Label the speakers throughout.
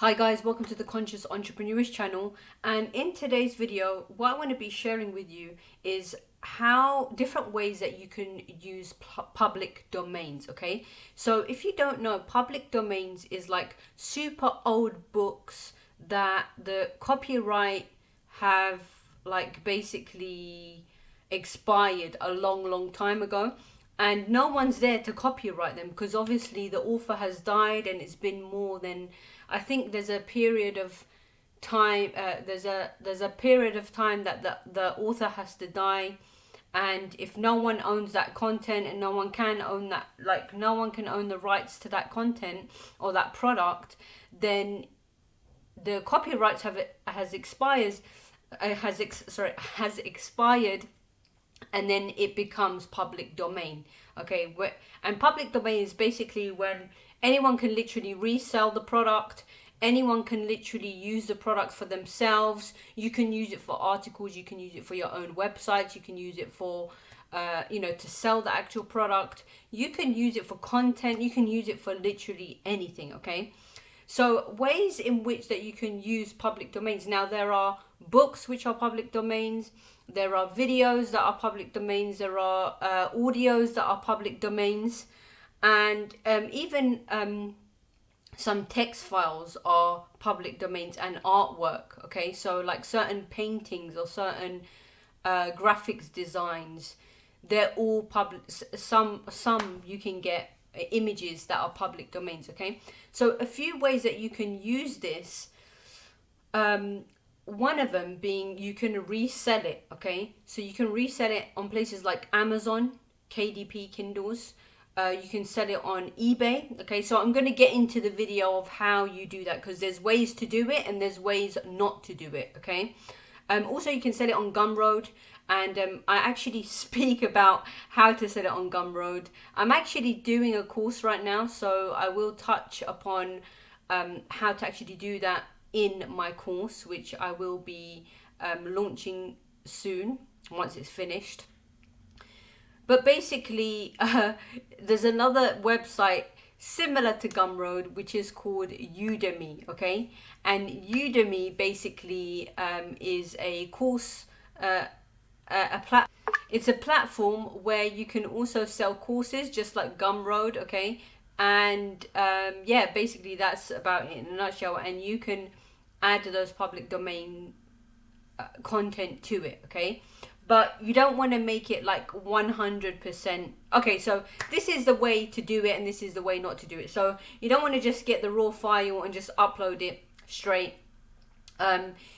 Speaker 1: Hi guys, welcome to the Conscious Entrepreneurs channel, and in today's video what I want to be sharing with you is how different ways that you can use public domains. Okay, so if you don't know, public domains is like super old books that the copyright have like basically expired a long time ago, and no one's there to copyright them because obviously the author has died and it's been more than, I think there's a period of time, there's a period of time that the author has to die, and if no one owns that content and no one can own that, like no one can own the rights to that content or that product, then the copyrights has expired, has expired, and then it becomes public domain. Okay, and public domain is basically when anyone can literally resell the product, anyone can literally use the product for themselves. You can use it for articles, you can use it for your own websites, you can use it for to sell the actual product, you can use it for content, you can use it for literally anything. Okay, so ways in which that you can use public domains. Now there are books which are public domains, there are videos that are public domains, there are audios that are public domains, and even some text files are public domains, and artwork. Okay, so like certain paintings or certain graphics designs, they're all public. Some you can get images that are public domains. Okay, so a few ways that you can use this, one of them being you can resell it. Okay, so you can resell it on places like Amazon, KDP Kindles. You can sell it on eBay. Okay, so I'm going to get into the video of how you do that, because there's ways to do it and there's ways not to do it. Okay, also you can sell it on Gumroad, and I actually speak about how to sell it on Gumroad. I'm actually doing a course right now, so I will touch upon how to actually do that in my course, which I will be launching soon once it's finished. But basically, there's another website similar to Gumroad, which is called Udemy. Okay, and Udemy basically is a course, it's a platform where you can also sell courses, just like Gumroad. Okay, and yeah, basically that's about it in a nutshell. And you can add those public domain content to it. Okay, but you don't want to make it like 100%. Okay, so this is the way to do it and this is the way not to do it. So you don't want to just get the raw file and just upload it straight.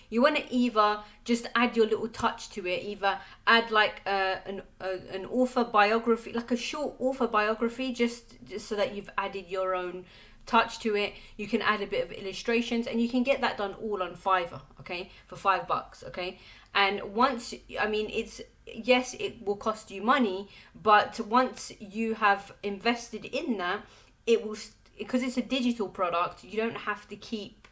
Speaker 1: You want to either just add your little touch to it, either add like an author biography, like a short author biography, just so that you've added your own touch to it. You can add a bit of illustrations, and you can get that done all on Fiverr. Okay, for $5. Okay, and once, I mean, it's, yes, it will cost you money, but once you have invested in that, it will, because it's a digital product, you don't have to keep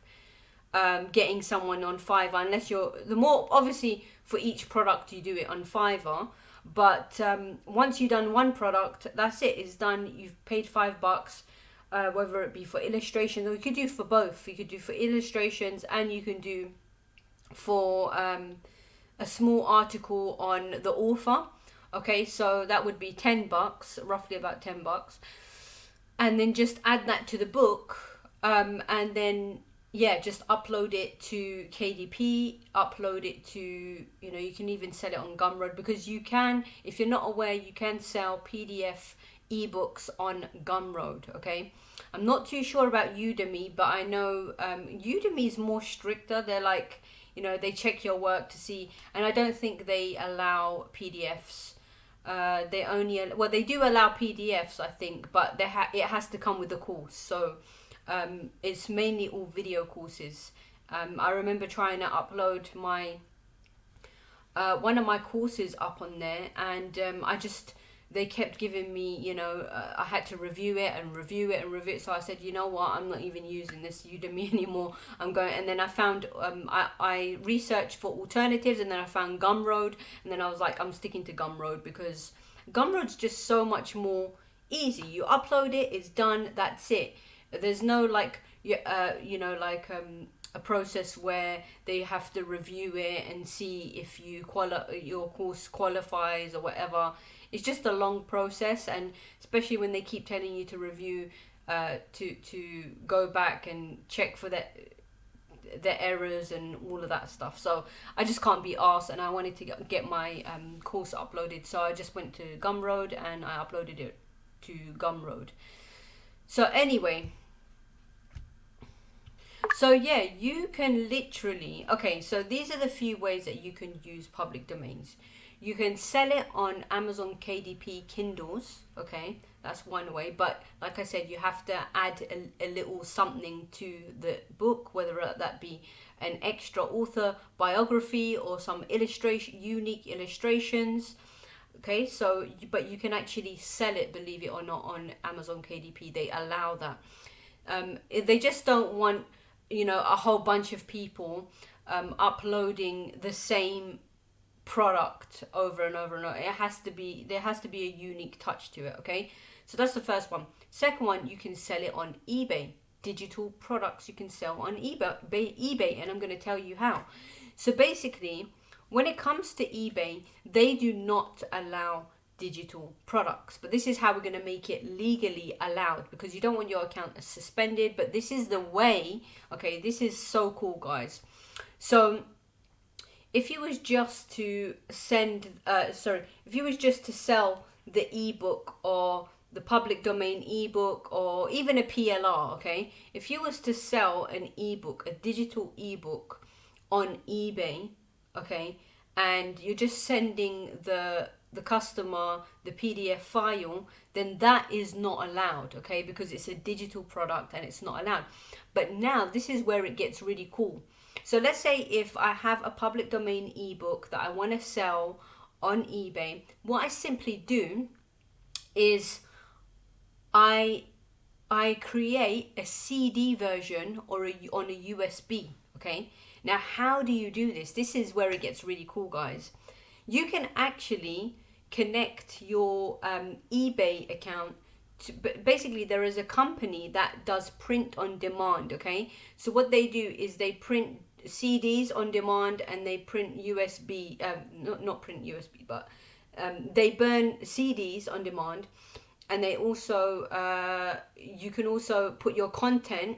Speaker 1: getting someone on Fiverr, unless you're, the more, obviously for each product you do it on Fiverr, but once you've done one product, that's it, it's done. You've paid $5, whether it be for illustrations, or you could do for both. You could do for illustrations, and you can do for a small article on the author. Okay, so that would be $10, roughly about $10, and then just add that to the book, and then yeah, just upload it to KDP, upload it to, you can even sell it on Gumroad, because you can, if you're not aware, you can sell PDF ebooks on Gumroad. Okay, I'm not too sure about Udemy, but I know Udemy is more stricter. They're like, they check your work to see, and I don't think they allow PDFs. They only, well, they do allow PDFs, I think, but it has to come with the course. So it's mainly all video courses. I remember trying to upload my one of my courses up on there, and they kept giving me, I had to review it and review it and review it. So I said, you know what, I'm not even using this Udemy anymore. I'm going, and then I found, I researched for alternatives, and then I found Gumroad, and then I was like, I'm sticking to Gumroad, because Gumroad's just so much more easy. You upload it, it's done, that's it. There's no like you know, like a process where they have to review it and see if your course qualifies or whatever. It's just a long process, and especially when they keep telling you to review, to go back and check for the errors and all of that stuff. So I just can't be arsed, and I wanted to get my course uploaded, so I just went to Gumroad and I uploaded it to Gumroad. So anyway, so yeah, you can literally, okay, so these are the few ways that you can use public domains. You can sell it on Amazon KDP Kindles, okay? That's one way, but like I said, you have to add a little something to the book, whether that be an extra author biography or some unique illustrations. Okay, so but you can actually sell it, believe it or not, on Amazon KDP. They allow that. They just don't want, you know, a whole bunch of people uploading the same product over and over and over. There has to be a unique touch to it. Okay, so that's the first one. Second one, you can sell it on eBay. Digital products you can sell on eBay, and I'm going to tell you how. So basically, when it comes to eBay, they do not allow digital products, but this is how we're going to make it legally allowed, because you don't want your account suspended, but this is the way. Okay, this is so cool, guys. So if you was just to if you was just to sell the ebook or the public domain ebook or even a PLR, okay, if you was to sell an ebook, a digital ebook on eBay, okay, and you're just sending the customer the PDF file, then that is not allowed, okay, because it's a digital product and it's not allowed. But now this is where it gets really cool. So let's say if I have a public domain ebook that I want to sell on eBay, what I simply do is I create a CD version or on a USB, okay? Now, how do you do this? This is where it gets really cool, guys. You can actually connect your eBay account to, basically there is a company that does print on demand, okay? So what they do is they print CDs on demand and they print USB, not print USB, but they burn CDs on demand, and they also, you can also put your content,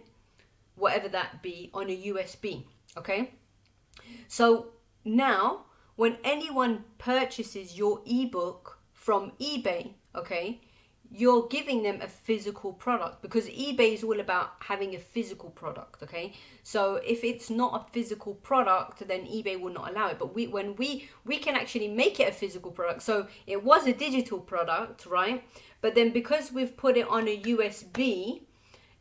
Speaker 1: whatever that be, on a USB, okay? So now, when anyone purchases your ebook from eBay, okay, you're giving them a physical product, because eBay is all about having a physical product, okay? So if it's not a physical product, then eBay will not allow it. But we can actually make it a physical product. So it was a digital product, right? But then because we've put it on a USB,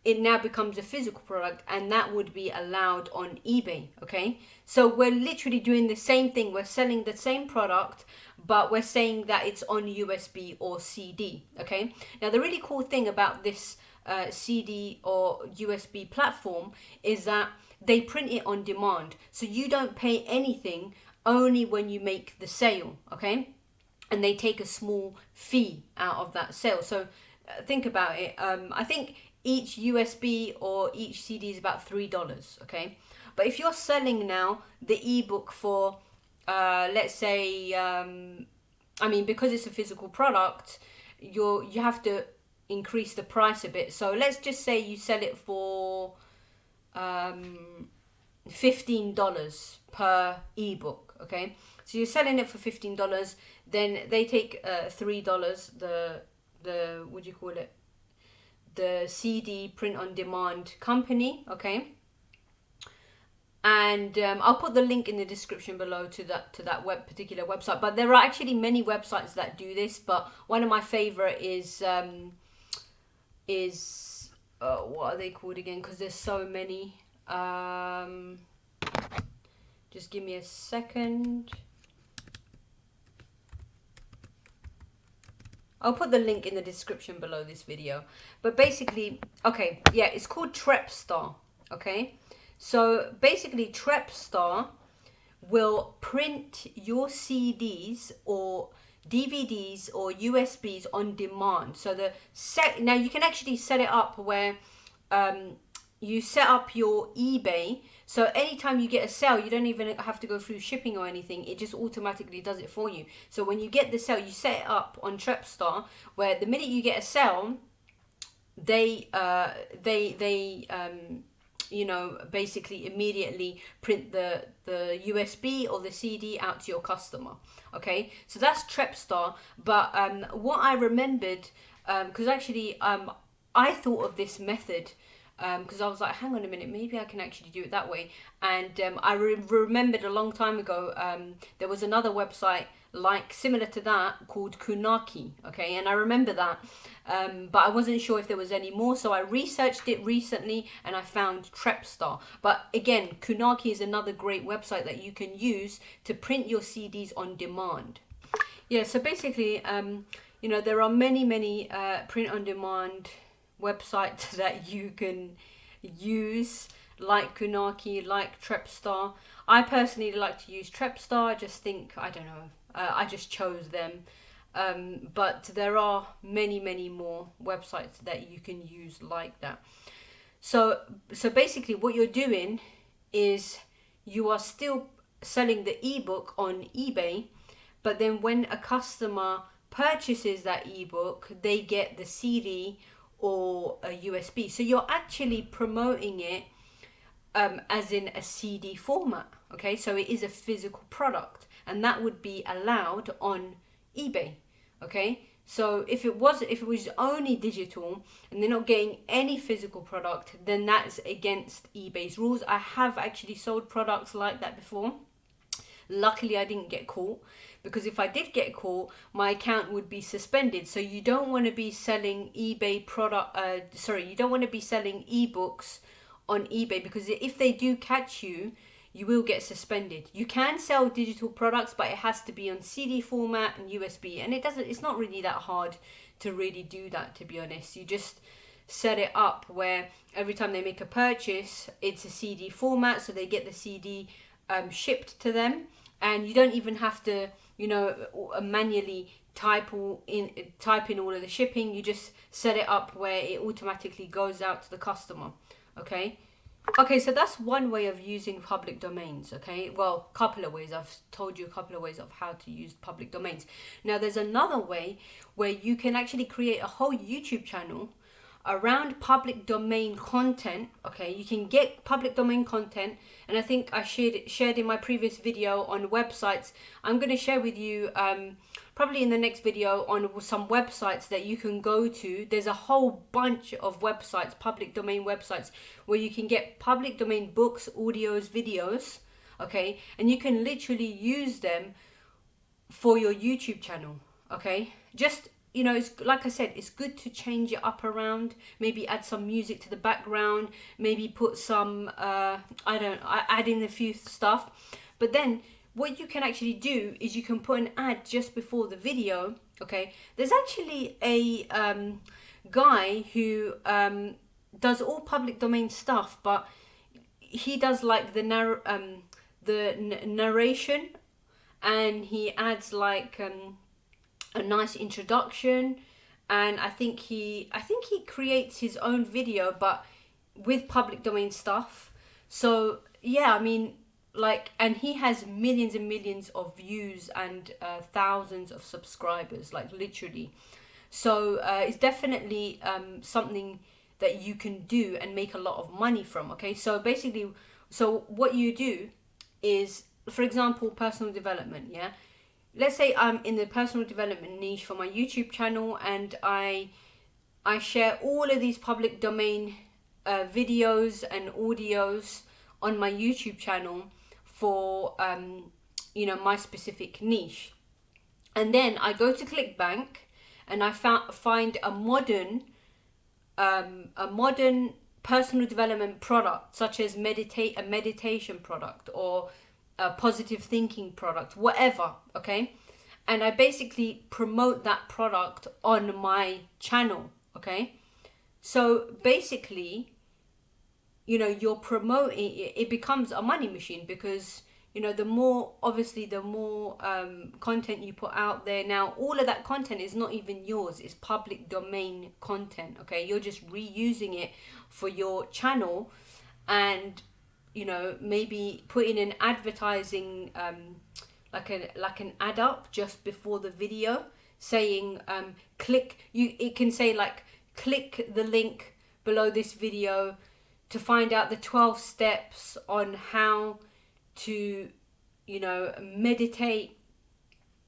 Speaker 1: it now becomes a physical product, and that would be allowed on eBay, okay? So we're literally doing the same thing. We're selling the same product, but we're saying that it's on USB or CD, okay? Now, the really cool thing about this CD or USB platform is that they print it on demand. So you don't pay anything, only when you make the sale, okay? And they take a small fee out of that sale. So think about it. I think each USB or each CD is about $3, okay? But if you're selling now the ebook for, let's say, I mean, because it's a physical product, you have to increase the price a bit. So let's just say you sell it for $15 per ebook, okay? So you're selling it for $15, then they take $3, the what do you call it? The CD print on demand company, okay? And I'll put the link in the description below to that particular website. But there are actually many websites that do this, but one of my favorite is what are they called again? Because there's so many. Just give me a second. I'll put the link in the description below this video. But basically, okay, yeah, it's called Trepstar, okay? So basically, Trepstar will print your CDs or DVDs or USBs on demand. So now you can actually set it up where you set up your eBay, so anytime you get a sale, you don't even have to go through shipping or anything. It just automatically does it for you. So when you get the sale, you set it up on Trepstar, where the minute you get a sale, they you know, basically immediately print the USB or the CD out to your customer. Okay, so that's Trepstar. But what I remembered, because actually I thought of this method, because I was like, hang on a minute, maybe I can actually do it that way. And I remembered a long time ago, there was another website like similar to that called Kunaki. Okay, and I remember that, but I wasn't sure if there was any more, so I researched it recently and I found Trepstar. But again, Kunaki is another great website that you can use to print your CDs on demand. Yeah, so basically, you know, there are many print on demand websites that you can use, like Kunaki, like Trepstar. I personally like to use Trepstar. I just think, I don't know, I just chose them. But there are many more websites that you can use like that. So basically what you're doing is you are still selling the ebook on eBay, but then when a customer purchases that ebook, they get the CD or a USB. So you're actually promoting it as in a CD format. Okay, so it is a physical product, and that would be allowed on eBay. Okay, so if it was only digital and they're not getting any physical product, then that's against eBay's rules. I have actually sold products like that before. Luckily, I didn't get caught, because if I did get caught, my account would be suspended. So you don't want to be selling eBay product. You don't want to be selling ebooks on eBay, because if they do catch you, you will get suspended. You can sell digital products, but it has to be on CD format and USB, and it's not really that hard to really do that, to be honest. You just set it up where every time they make a purchase, it's a CD format, so they get the CD shipped to them, and you don't even have to, you know, manually type in all of the shipping. You just set it up where it automatically goes out to the customer. Okay, so that's one way of using public domains. Okay, well, couple of ways. I've told you a couple of ways of how to use public domains. Now there's another way where you can actually create a whole YouTube channel around public domain content. Okay, you can get public domain content, and I think I shared in my previous video on websites. I'm going to share with you probably in the next video on some websites that you can go to. There's a whole bunch of websites, public domain websites, where you can get public domain books, audios, videos. Okay, and you can literally use them for your YouTube channel. Okay, just, you know, it's like I said, it's good to change it up around. Maybe add some music to the background. Maybe put some, add in a few stuff. But then what you can actually do is you can put an ad just before the video. Okay, there's actually a guy who does all public domain stuff, but he does like the narration, and he adds like a nice introduction, and I think he creates his own video but with public domain stuff. So yeah, I mean, like, and he has millions and millions of views and thousands of subscribers, like literally. So it's definitely something that you can do and make a lot of money from. Okay, so basically, so what you do is, for example, personal development. Yeah, let's say I'm in the personal development niche for my YouTube channel, and I share all of these public domain videos and audios on my YouTube channel for you know, my specific niche. And then I go to ClickBank and I find a modern personal development product, such as a meditation product or a positive thinking product, whatever. Okay, and I basically promote that product on my channel. Okay, so basically, you know, you're promoting it, becomes a money machine, because you know, the more, obviously, the more content you put out there. Now, all of that content is not even yours, it's public domain content, okay? You're just reusing it for your channel, and, you know, maybe putting an advertising, like an ad up just before the video, saying, it can say like, click the link below this video to find out the 12 steps on how to, you know,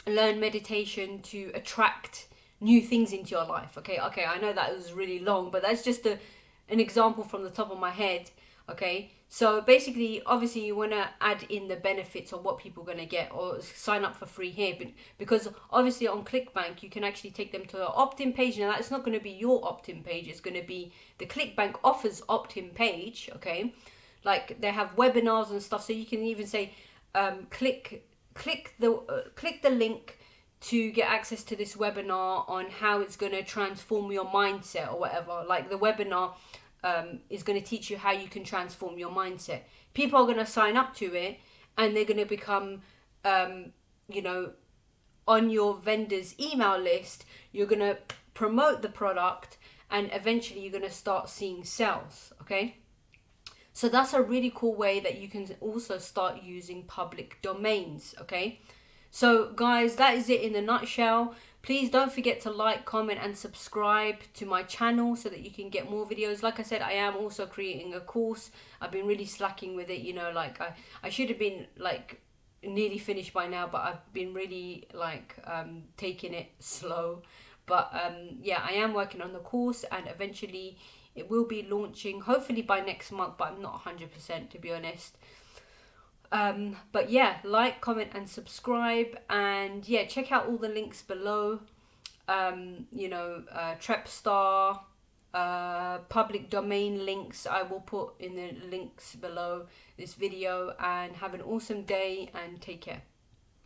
Speaker 1: learn meditation to attract new things into your life. Okay, I know that was really long, but that's just an example from the top of my head. Okay, so basically, obviously, you want to add in the benefits of what people are going to get, or sign up for free here, but because obviously on ClickBank you can actually take them to an opt-in page. Now, that's not going to be your opt-in page, it's going to be the ClickBank offers opt-in page. Okay, like they have webinars and stuff, so you can even say, click the link to get access to this webinar on how it's going to transform your mindset, or whatever. Like, the webinar is going to teach you how you can transform your mindset. People are going to sign up to it, and they're going to become, you know, on your vendor's email list. You're going to promote the product, and eventually you're going to start seeing sales. Okay, so that's a really cool way that you can also start using public domains. Okay, so guys, that is it in a nutshell. Please don't forget to like, comment and subscribe to my channel so that you can get more videos. Like I said, I am also creating a course. I've been really slacking with it, you know, like I should have been like nearly finished by now, but I've been really like taking it slow. But yeah, I am working on the course, and eventually it will be launching, hopefully by next month, but I'm not 100% to be honest. But yeah, like, comment and subscribe, and yeah, check out all the links below. You know, Trepstar, public domain links I will put in the links below this video, and have an awesome day and take care.